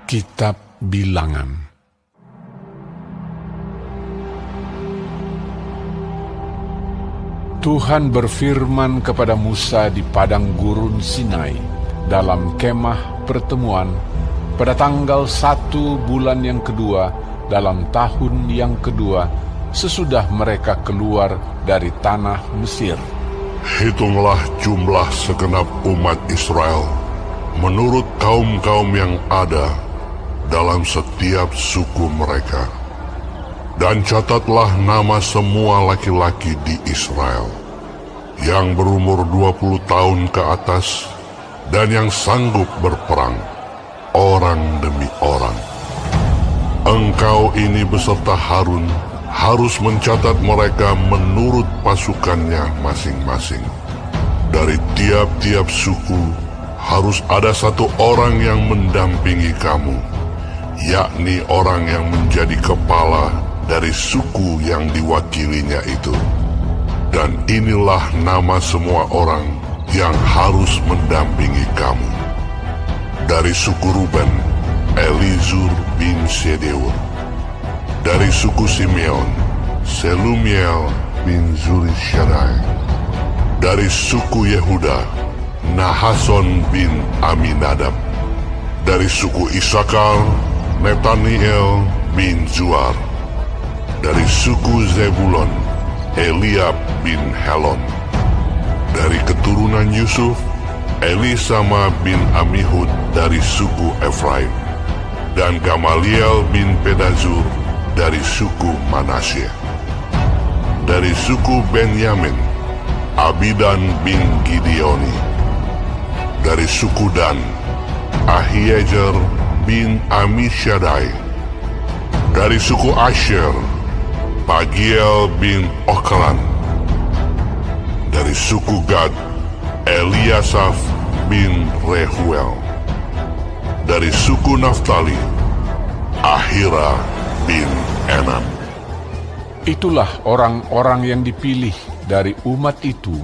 Kitab Bilangan. Tuhan berfirman kepada Musa di padang gurun Sinai dalam kemah pertemuan pada tanggal 1 bulan yang kedua dalam tahun yang kedua sesudah mereka keluar dari tanah Mesir. Hitunglah jumlah segenap umat Israel menurut kaum-kaum yang ada dalam setiap suku mereka. Dan catatlah nama semua laki-laki di Israel yang berumur 20 tahun ke atas dan yang sanggup berperang, orang demi orang. Engkau ini beserta Harun harus mencatat mereka menurut pasukannya masing-masing. Dari tiap-tiap suku harus ada satu orang yang mendampingi kamu, yakni orang yang menjadi kepala dari suku yang diwakilinya itu. Dan inilah nama semua orang yang harus mendampingi kamu. Dari suku Ruben, Elizur bin Sedeur. Dari suku Simeon, Selumiel bin Zurishaddai. Dari suku Yehuda, Nahason bin Aminadab. Dari suku Isakar, Netaniel bin Zuar. Dari suku Zebulon, Eliab bin Helon. Dari keturunan Yusuf, Elisama bin Amihud dari suku Efraim. Dan Gamaliel bin Pedazur dari suku Manasye. Dari suku Benyamin, Abidan bin Gideoni. Dari suku Dan, Ahiezer bin Amishaddai. Dari suku Asher, Pagiel bin Okran. Dari suku Gad, Eliasaf bin Rehuel. Dari suku Naftali, Ahira bin Enan. Itulah orang-orang yang dipilih dari umat itu,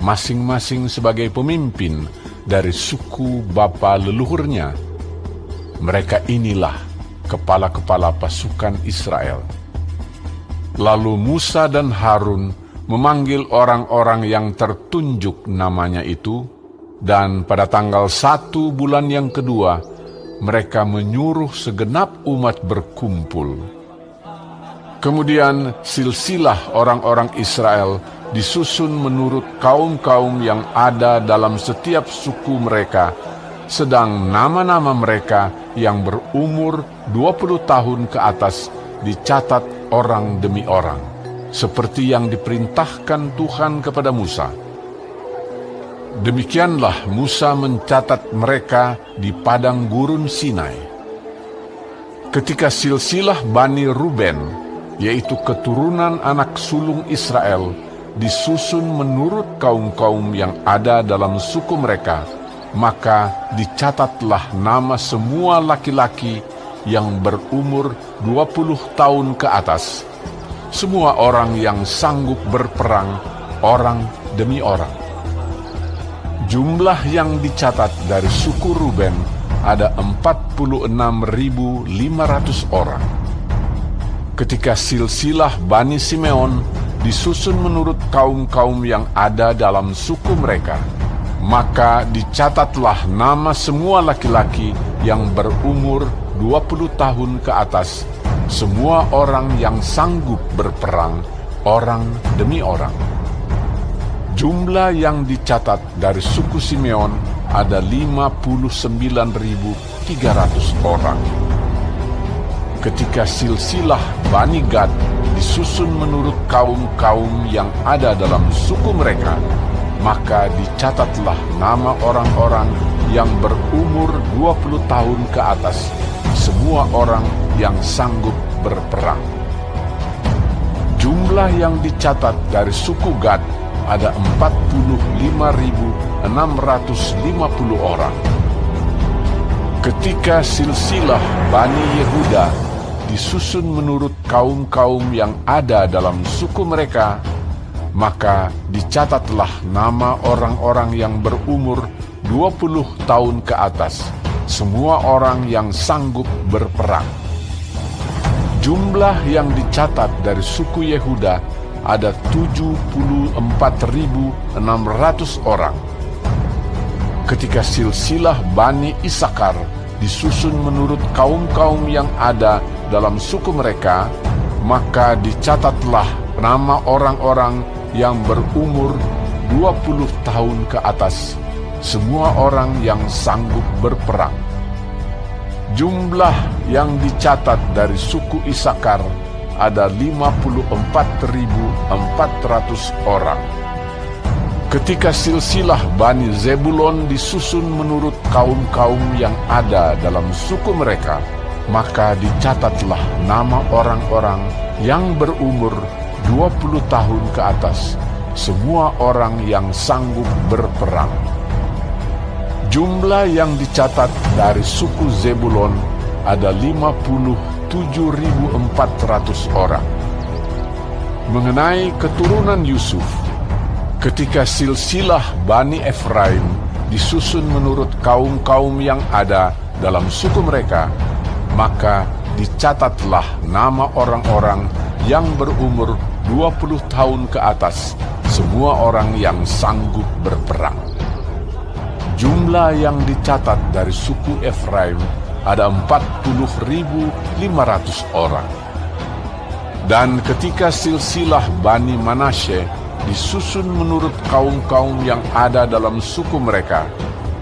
masing-masing sebagai pemimpin dari suku bapa leluhurnya. Mereka inilah kepala-kepala pasukan Israel. Lalu Musa dan Harun memanggil orang-orang yang tertunjuk namanya itu, dan pada tanggal 1 bulan yang kedua, mereka menyuruh segenap umat berkumpul. Kemudian silsilah orang-orang Israel disusun menurut kaum-kaum yang ada dalam setiap suku mereka, sedang nama-nama mereka yang berumur 20 tahun ke atas dicatat orang demi orang, seperti yang diperintahkan Tuhan kepada Musa. Demikianlah Musa mencatat mereka di padang gurun Sinai. Ketika silsilah Bani Ruben, yaitu keturunan anak sulung Israel, disusun menurut kaum-kaum yang ada dalam suku mereka, maka dicatatlah nama semua laki-laki yang berumur 20 tahun ke atas, semua orang yang sanggup berperang, orang demi orang. Jumlah yang dicatat dari suku Ruben ada 46.500 orang. Ketika silsilah Bani Simeon disusun menurut kaum-kaum yang ada dalam suku mereka, maka dicatatlah nama semua laki-laki yang berumur 20 tahun ke atas, semua orang yang sanggup berperang, orang demi orang. Jumlah yang dicatat dari suku Simeon ada 59.300 orang. Ketika silsilah Bani Gad disusun menurut kaum-kaum yang ada dalam suku mereka, maka dicatatlah nama orang-orang yang berumur 20 tahun ke atas, semua orang yang sanggup berperang. Jumlah yang dicatat dari suku Gad ada 45.650 orang. Ketika silsilah Bani Yehuda disusun menurut kaum-kaum yang ada dalam suku mereka, maka dicatatlah nama orang-orang yang berumur 20 tahun ke atas, semua orang yang sanggup berperang. Jumlah yang dicatat dari suku Yehuda ada 74.600 orang. Ketika silsilah Bani Isakar disusun menurut kaum-kaum yang ada dalam suku mereka, maka dicatatlah nama orang-orang yang berumur 20 tahun ke atas, semua orang yang sanggup berperang. Jumlah yang dicatat dari suku Isakar ada 54.400 orang. Ketika silsilah Bani Zebulon disusun menurut kaum-kaum yang ada dalam suku mereka, maka dicatatlah nama orang-orang yang berumur 20 tahun ke atas, semua orang yang sanggup berperang. Jumlah yang dicatat dari suku Zebulon ada 57.400 orang. Mengenai keturunan Yusuf, ketika silsilah Bani Efraim disusun menurut kaum-kaum yang ada dalam suku mereka, maka dicatatlah nama orang-orang yang berumur 20 tahun ke atas, semua orang yang sanggup berperang. Jumlah yang dicatat dari suku Efraim ada 40.500 orang. Dan ketika silsilah Bani Manasye disusun menurut kaum-kaum yang ada dalam suku mereka,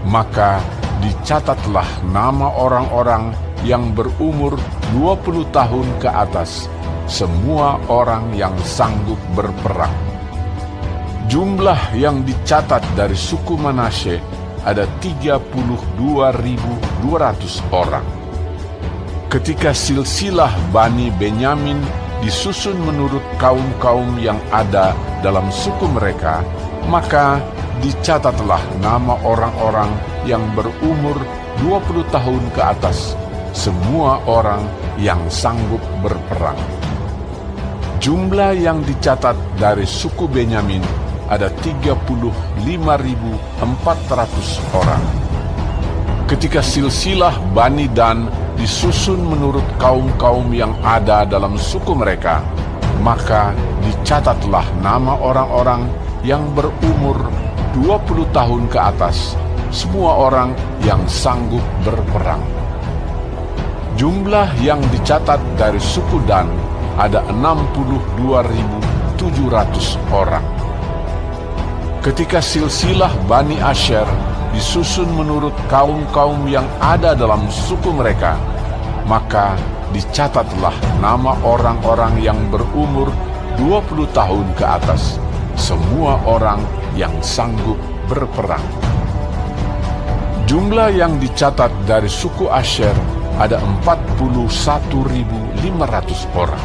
maka dicatatlah nama orang-orang yang berumur 20 tahun ke atas, semua orang yang sanggup berperang. Jumlah yang dicatat dari suku Manasye ada 32.200 orang. Ketika silsilah Bani Benyamin disusun menurut kaum-kaum yang ada dalam suku mereka, maka dicatatlah nama orang-orang yang berumur 20 tahun ke atas, semua orang yang sanggup berperang. Jumlah yang dicatat dari suku Benyamin ada 35.400 orang. Ketika silsilah Bani Dan disusun menurut kaum-kaum yang ada dalam suku mereka, maka dicatatlah nama orang-orang yang berumur 20 tahun ke atas, semua orang yang sanggup berperang. Jumlah yang dicatat dari suku Dan ada 62.700 orang. Ketika silsilah Bani Asher disusun menurut kaum-kaum yang ada dalam suku mereka, maka dicatatlah nama orang-orang yang berumur 20 tahun ke atas, semua orang yang sanggup berperang. Jumlah yang dicatat dari suku Asher ada 41.500 orang.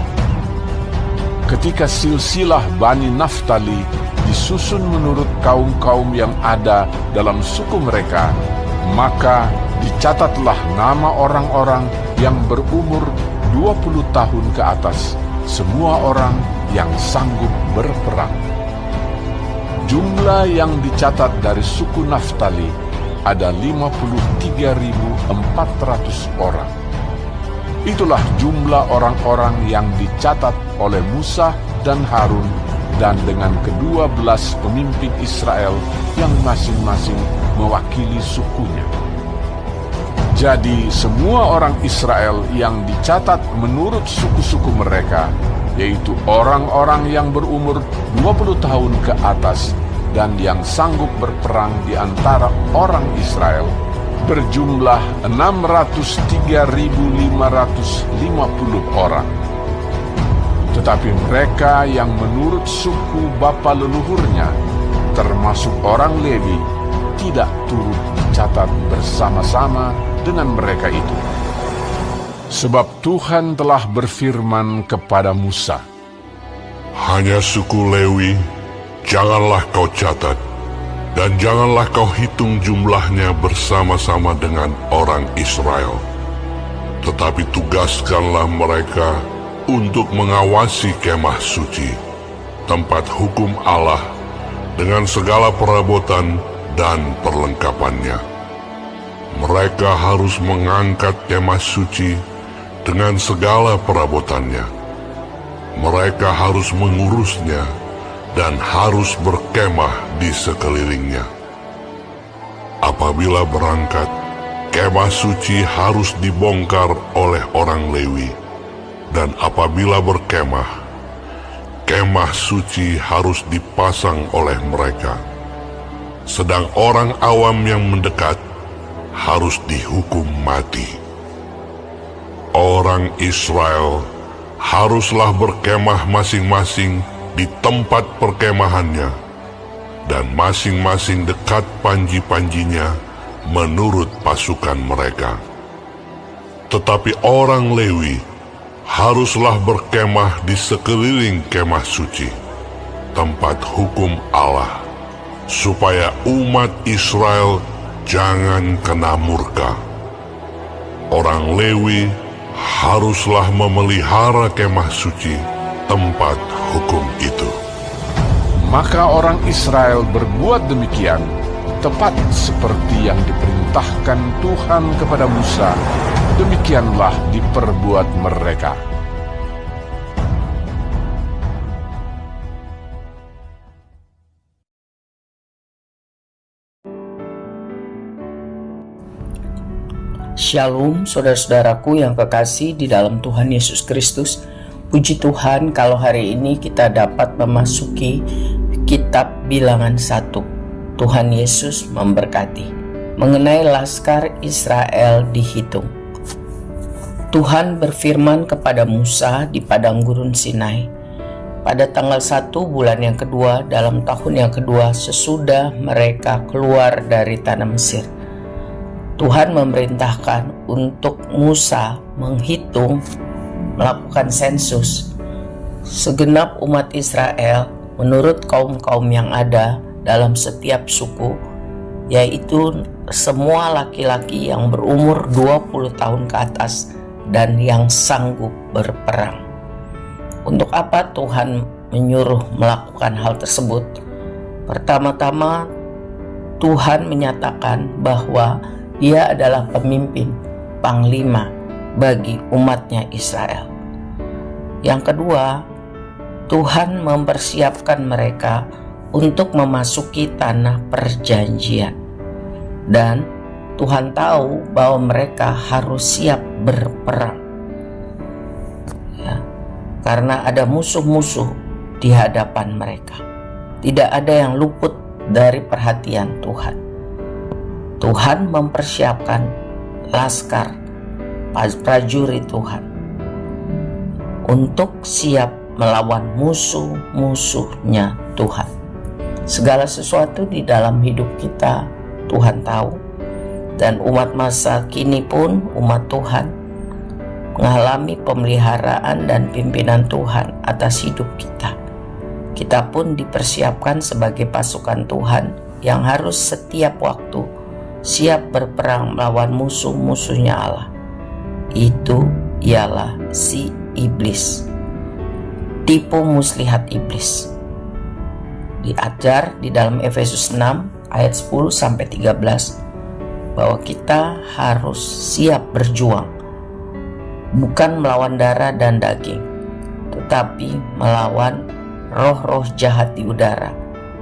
Ketika silsilah Bani Naftali disusun menurut kaum-kaum yang ada dalam suku mereka, maka dicatatlah nama orang-orang yang berumur 20 tahun ke atas, semua orang yang sanggup berperang. Jumlah yang dicatat dari suku Naftali ada 53.400 orang. Itulah jumlah orang-orang yang dicatat oleh Musa dan Harun dan dengan ke-12 pemimpin Israel yang masing-masing mewakili sukunya. Jadi semua orang Israel yang dicatat menurut suku-suku mereka, yaitu orang-orang yang berumur 20 tahun ke atas dan yang sanggup berperang di antara orang Israel, berjumlah 603.550 orang. Tetapi mereka yang menurut suku bapa leluhurnya, termasuk orang Lewi, tidak turut dicatat bersama-sama dengan mereka itu. Sebab Tuhan telah berfirman kepada Musa, Hanya suku Lewi janganlah kau catat, dan janganlah kau hitung jumlahnya bersama-sama dengan orang Israel. Tetapi tugaskanlah mereka untuk mengawasi kemah suci, tempat hukum Allah, dengan segala perabotan dan perlengkapannya. Mereka harus mengangkat kemah suci dengan segala perabotannya. Mereka harus mengurusnya dan harus berkemah di sekelilingnya. Apabila berangkat, kemah suci harus dibongkar oleh orang Lewi, dan apabila berkemah, kemah suci harus dipasang oleh mereka. Sedang orang awam yang mendekat harus dihukum mati. Orang Israel haruslah berkemah masing-masing di tempat perkemahannya, dan masing-masing dekat panji-panjinya menurut pasukan mereka. Tetapi orang Lewi haruslah berkemah di sekeliling kemah suci, tempat hukum Allah, supaya umat Israel jangan kena murka. Orang Lewi haruslah memelihara kemah suci, tempat hukum itu. Maka orang Israel berbuat demikian, tepat seperti yang diperintahkan Tuhan kepada Musa. Demikianlah diperbuat mereka. Shalom saudara-saudaraku yang kekasih di dalam Tuhan Yesus Kristus. Puji Tuhan kalau hari ini kita dapat memasuki kitab Bilangan 1. Tuhan Yesus memberkati. Mengenai Laskar Israel dihitung. Tuhan berfirman kepada Musa di padang gurun Sinai pada tanggal 1 bulan yang kedua dalam tahun yang kedua sesudah mereka keluar dari tanah Mesir. Tuhan memerintahkan untuk Musa melakukan sensus segenap umat Israel menurut kaum-kaum yang ada dalam setiap suku, yaitu semua laki-laki yang berumur 20 tahun ke atas dan yang sanggup berperang. Untuk apa Tuhan menyuruh melakukan hal tersebut? Pertama-tama Tuhan menyatakan bahwa Dia adalah pemimpin, panglima bagi umatnya Israel. Yang kedua, Tuhan mempersiapkan mereka untuk memasuki tanah perjanjian. Dan Tuhan tahu bahwa mereka harus siap berperang. Ya, karena ada musuh-musuh di hadapan mereka. Tidak ada yang luput dari perhatian Tuhan. Tuhan mempersiapkan laskar prajurit Tuhan untuk siap melawan musuh-musuhnya Tuhan. Segala sesuatu di dalam hidup kita Tuhan tahu, dan umat masa kini pun umat Tuhan mengalami pemeliharaan dan pimpinan Tuhan atas hidup kita. Kita pun dipersiapkan sebagai pasukan Tuhan yang harus setiap waktu siap berperang melawan musuh-musuhnya Allah. Itu ialah si iblis, tipu muslihat iblis. Diajar di dalam Efesus 6 ayat 10-13 bahwa kita harus siap berjuang, bukan melawan darah dan daging, tetapi melawan roh-roh jahat di udara,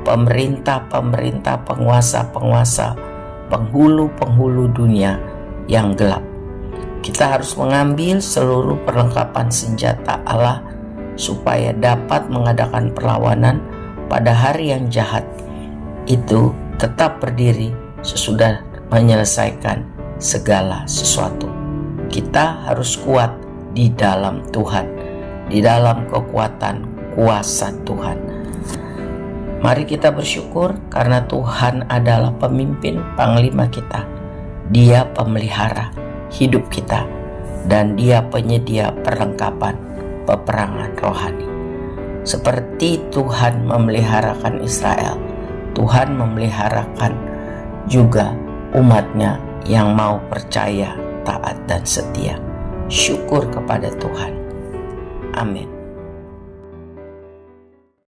pemerintah-pemerintah, penguasa-penguasa, penghulu-penghulu dunia yang gelap. Kita harus mengambil seluruh perlengkapan senjata Allah supaya dapat mengadakan perlawanan pada hari yang jahat itu, tetap berdiri sesudah menyelesaikan segala sesuatu. Kita harus kuat di dalam Tuhan, di dalam kekuatan kuasa Tuhan. Mari kita bersyukur karena Tuhan adalah pemimpin panglima kita. Dia pemelihara hidup kita, dan Dia penyedia perlengkapan peperangan rohani. Seperti Tuhan memeliharakan Israel, Tuhan memeliharakan juga umatnya yang mau percaya, taat, dan setia. Syukur kepada Tuhan. Amin.